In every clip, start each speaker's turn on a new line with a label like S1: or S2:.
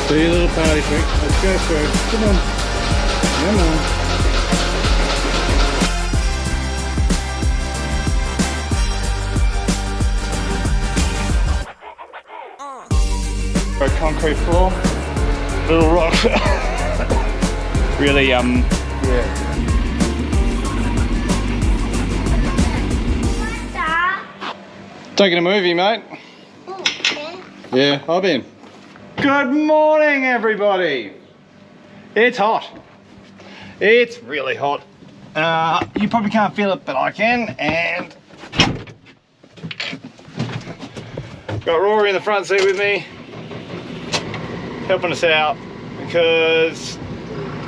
S1: Do your little party trick. Let's go through. Come on. Come on. A concrete floor. Little rock. Really, yeah. Taking a movie, mate.
S2: Oh, yeah.
S1: Yeah, I've been. Good morning, everybody. It's hot. It's really hot. You probably can't feel it, but I can. And got Rory in the front seat with me, helping us out, because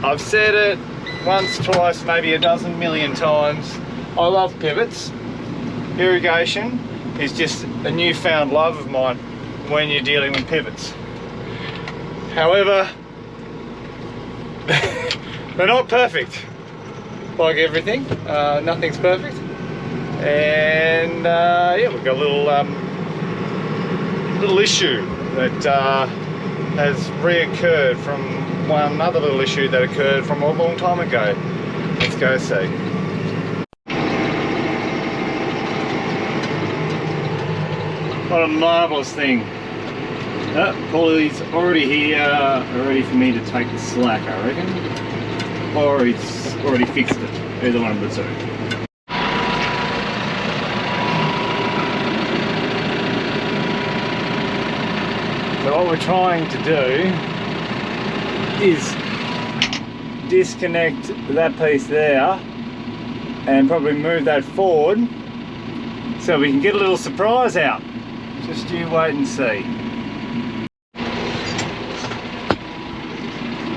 S1: I've said it once, twice, maybe a dozen million times. I love pivots. Irrigation is just a newfound love of mine when you're dealing with pivots. However, they're not perfect, like everything. Nothing's perfect. And yeah, we've got a little issue that has reoccurred from one other little issue that occurred from a long time ago. Let's go see. What a marvellous thing. Paulie's already here, ready for me to take the slack, I reckon. Or he's already fixed it, either one of the two. So what we're trying to do is disconnect that piece there and probably move that forward so we can get a little surprise out. Just you wait and see.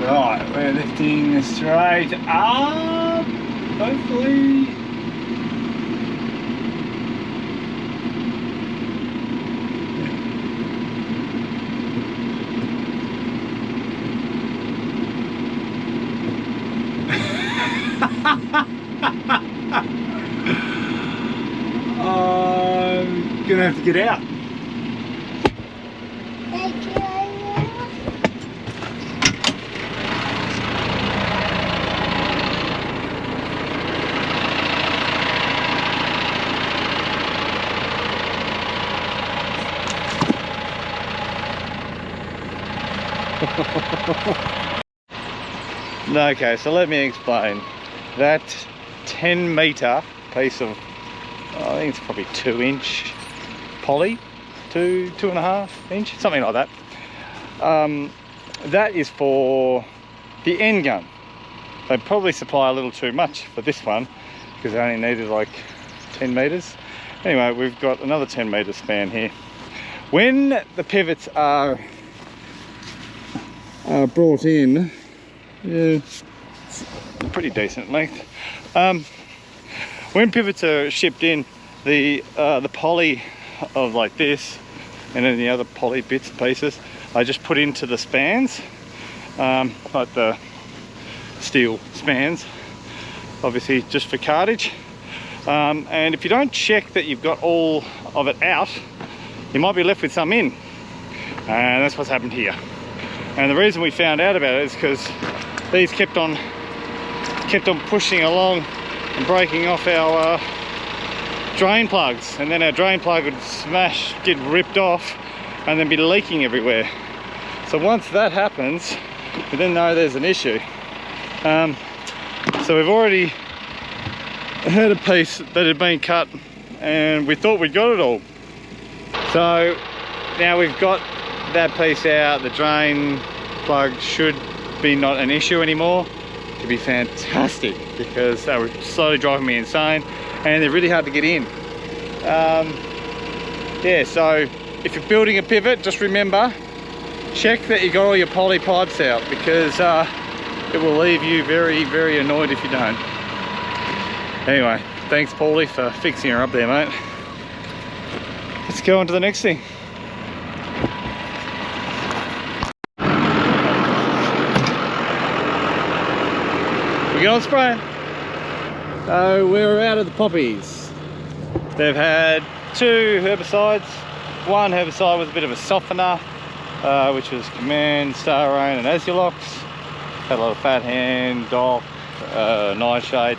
S1: Right, we're lifting straight up, hopefully. I'm gonna have to get out. Okay, so let me explain. That 10-metre piece of, I think it's probably 2-inch poly, 2.5 inch, something like that. That is for the end gun. They probably supply a little too much for this one because they only needed like 10 metres. Anyway, we've got another 10-metre span here. When the pivots are brought in, yeah, pretty decent length. When pivots are shipped in, the poly of like this and then the other poly bits and pieces I just put into the spans, like the steel spans, obviously just for cartage. And if you don't check that you've got all of it out, you might be left with some in, and that's what's happened here. And the reason we found out about it is because these kept on pushing along and breaking off our drain plugs, and then our drain plug would smash, get ripped off, and then be leaking everywhere. So once that happens, we then know there's an issue. So we've already had a piece that had been cut, and we thought we'd got it all. So now we've got that piece out. The drain plug should be not an issue anymore. It'd be fantastic because they were slowly driving me insane, and they're really hard to get in. Yeah, so if you're building a pivot, just remember, check that you got all your poly pipes out, because it will leave you very, very annoyed if you don't. Anyway, thanks Paulie for fixing her up there, mate. Let's go on to the next thing. We go on spraying. So we're out of the poppies. They've had 2 herbicides. One herbicide was a bit of a softener, which was Command, Star Rain and Azulox. Had a lot of Fat Hand, Dock, Nightshade,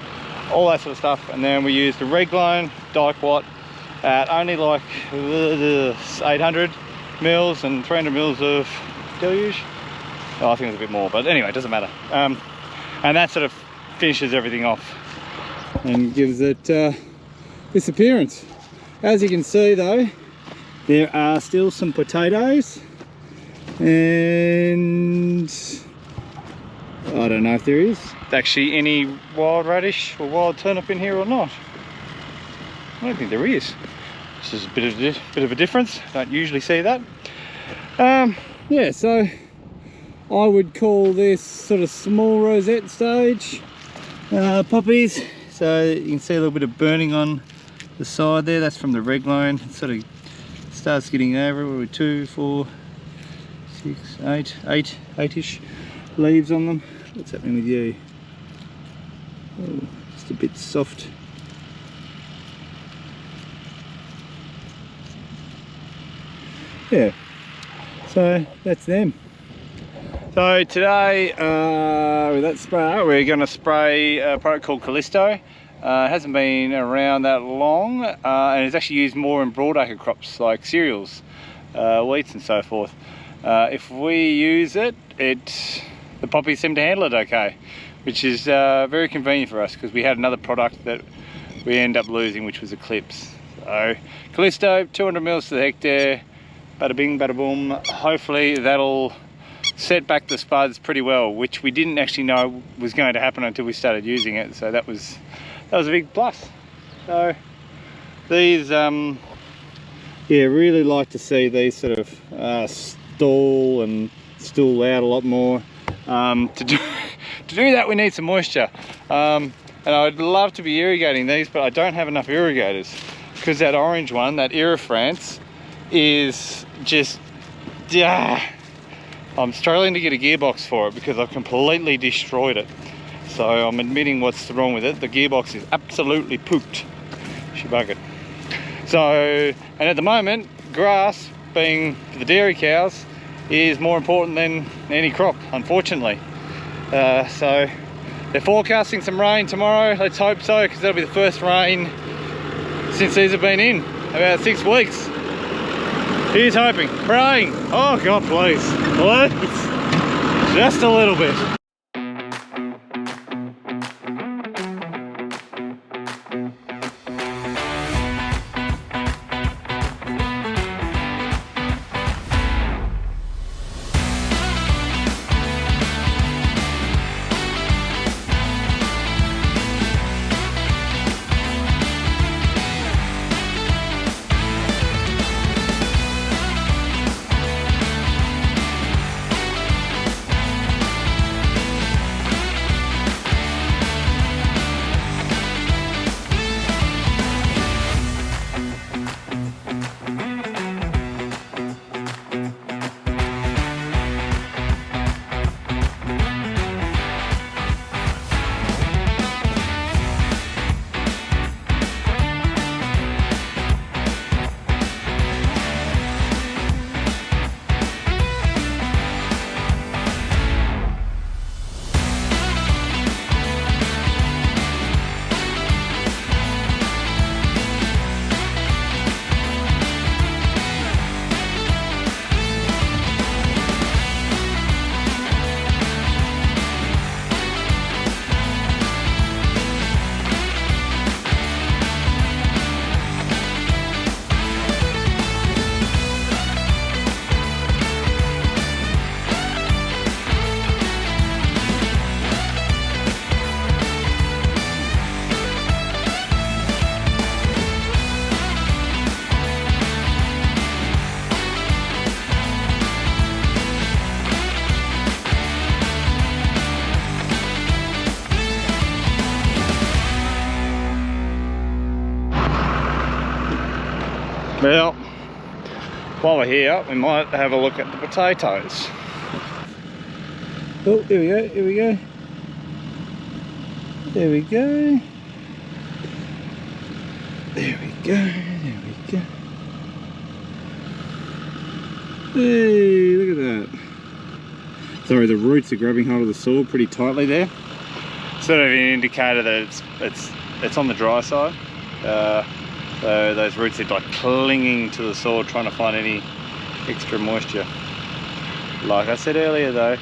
S1: all that sort of stuff. And then we used the Reglone Dyke Watt at only like 800 mils and 300 mils of deluge. Oh, I think it was a bit more, but anyway, it doesn't matter. And that sort of finishes everything off and gives it this appearance. As you can see though, there are still some potatoes, and I don't know if there is actually any wild radish or wild turnip in here or not. I don't think there is. This is a bit of a difference. Don't usually see that. Yeah, so I would call this sort of small rosette stage poppies. So you can see a little bit of burning on the side there. That's from the Reglone. It sort of starts getting over with 2, 4, 6, 8, 8-ish leaves on them. What's happening with you? Oh, just a bit soft. Yeah, so that's them. So today with that sprayer, we're going to spray a product called Callisto. It hasn't been around that long, and it's actually used more in broadacre crops like cereals, wheats and so forth. If we use it, the poppies seem to handle it okay, which is very convenient for us because we had another product that we end up losing, which was Eclipse. So Callisto, 200 mils to the hectare, bada bing, bada boom. Hopefully that'll set back the spuds pretty well, which we didn't actually know was going to happen until we started using it. So that was a big plus. So these, yeah, really like to see these sort of stall out a lot more. To do that, we need some moisture, and I'd love to be irrigating these, but I don't have enough irrigators because that orange one, that Irrifrance, is just, I'm struggling to get a gearbox for it because I've completely destroyed it. So I'm admitting what's wrong with it. The gearbox is absolutely pooped. She buggered. So, and at the moment, grass, being for the dairy cows, is more important than any crop, unfortunately. So they're forecasting some rain tomorrow. Let's hope so, because that'll be the first rain since these have been in about 6 weeks. Here's hoping, praying. Oh God, please, just a little bit. Well, while we're here, we might have a look at the potatoes. Oh, here we go, here we go. There we go. There we go, there we go. Hey, look at that. Sorry, the roots are grabbing hold of the soil pretty tightly there. Sort of an indicator that it's on the dry side. So those roots are like clinging to the soil, trying to find any extra moisture. Like I said earlier though,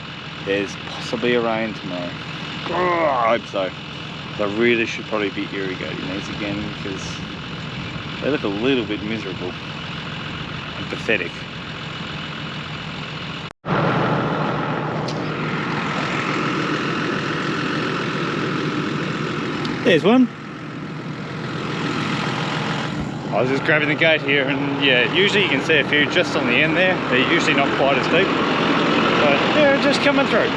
S1: there's possibly a rain tomorrow. Oh, I hope so. I really should probably be irrigating these again because they look a little bit miserable and pathetic. There's one. I was just grabbing the gate here, and yeah, usually you can see a few just on the end there. They're usually not quite as deep, but they're just coming through.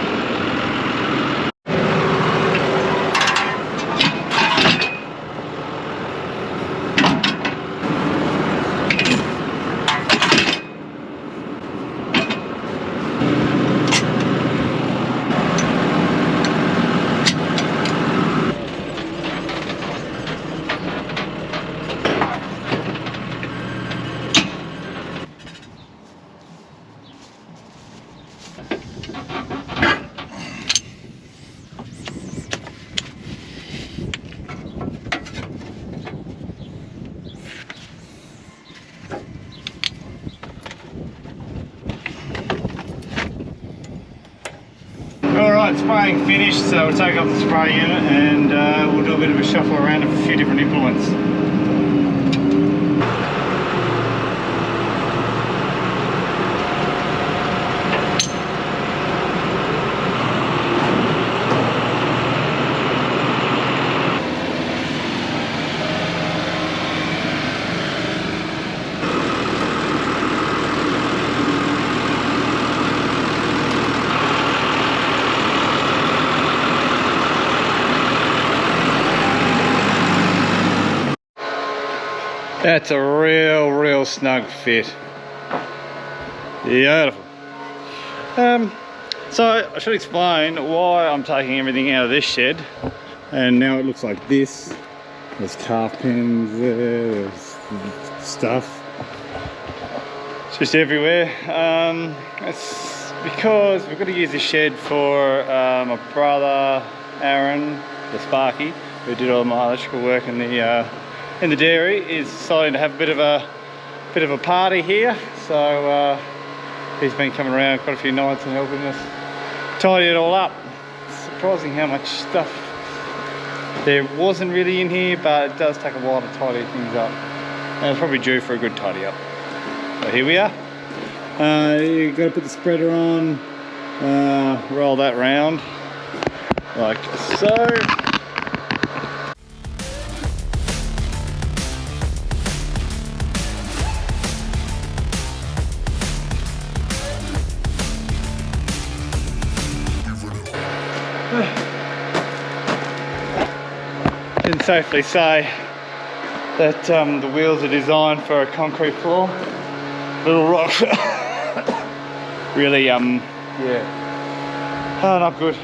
S1: Alright, spraying finished, so we'll take off the spray unit and we'll do a bit of a shuffle around of a few different implements. That's a real snug fit. Beautiful. So I should explain why I'm taking everything out of this shed, and now it looks like this. There's calf pens there, there's stuff. It's just everywhere. It's because we've got to use this shed for my brother Aaron, the Sparky, who did all my electrical work in the dairy, is deciding to have a bit of a party here. So he's been coming around quite a few nights and helping us tidy it all up. It's surprising how much stuff there wasn't really in here, but it does take a while to tidy things up. And it's probably due for a good tidy up. So here we are. You've got to put the spreader on, roll that round like so. Can safely say that the wheels are designed for a concrete floor. Little rocks, really, yeah, oh, not good.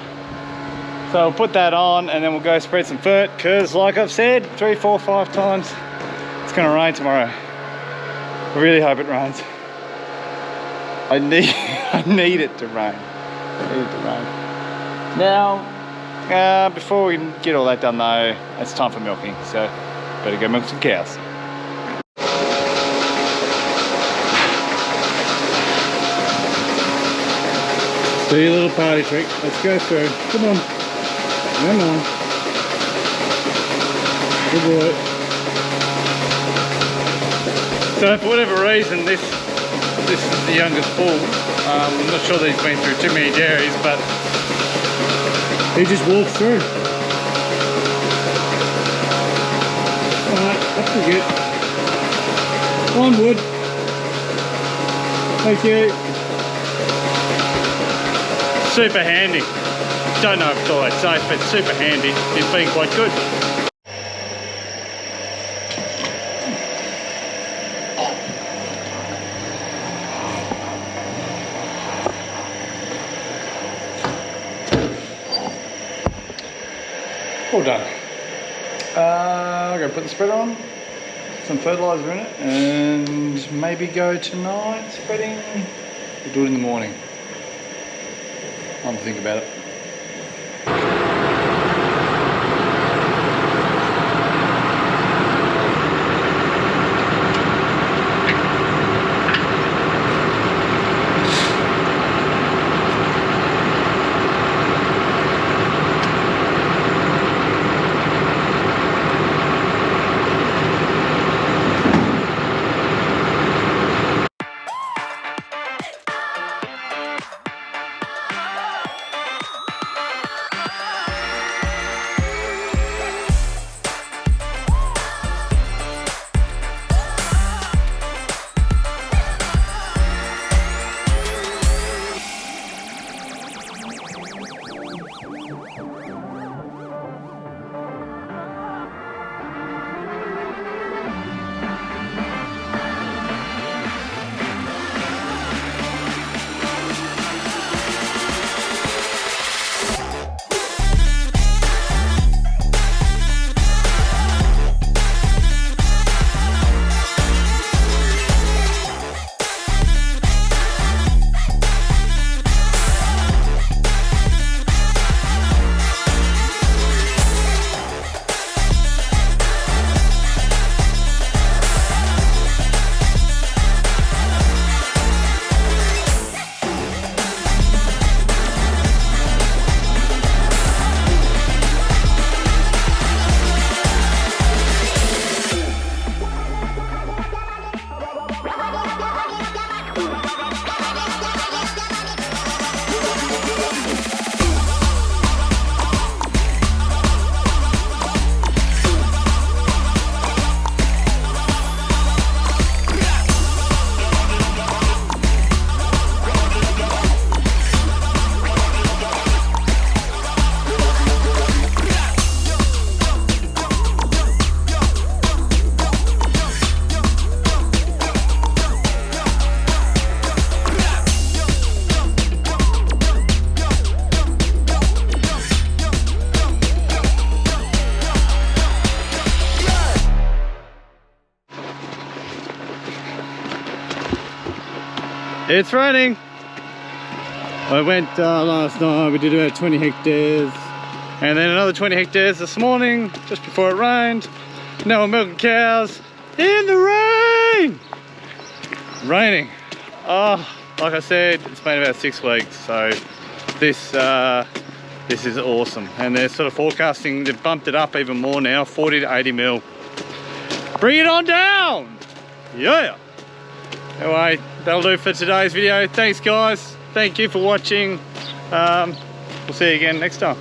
S1: So we'll put that on and then we'll go spread some dirt, because like I've said 3, 4, 5 times, it's going to rain tomorrow. I really hope it rains. I need it to rain. I need it to rain. Now, before we get all that done though, it's time for milking, so better go milk some cows. Do your little party trick. Let's go through. Come on. Come on. Good boy. So for whatever reason, this is the youngest bull. I'm not sure that he's been through too many dairies, but he just walks through. Alright, that's good. Onward. Thank you. Super handy. Don't know if it's always safe, but super handy. It's been quite good. All done. I'm going to put the spreader on, some fertiliser in it, and maybe go tonight spreading We'll do it in the morning. I'll think about it. It's raining. I went last night, we did about 20 hectares and then another 20 hectares this morning just before it rained. Now we're milking cows in the rain. Raining. Oh, like I said, it's been about 6 weeks, so this is awesome. And they're sort of forecasting, they've bumped it up even more now, 40 to 80 mil. Bring it on down. Yeah. Anyway, that'll do for today's video. Thanks guys, thank you for watching. We'll see you again next time.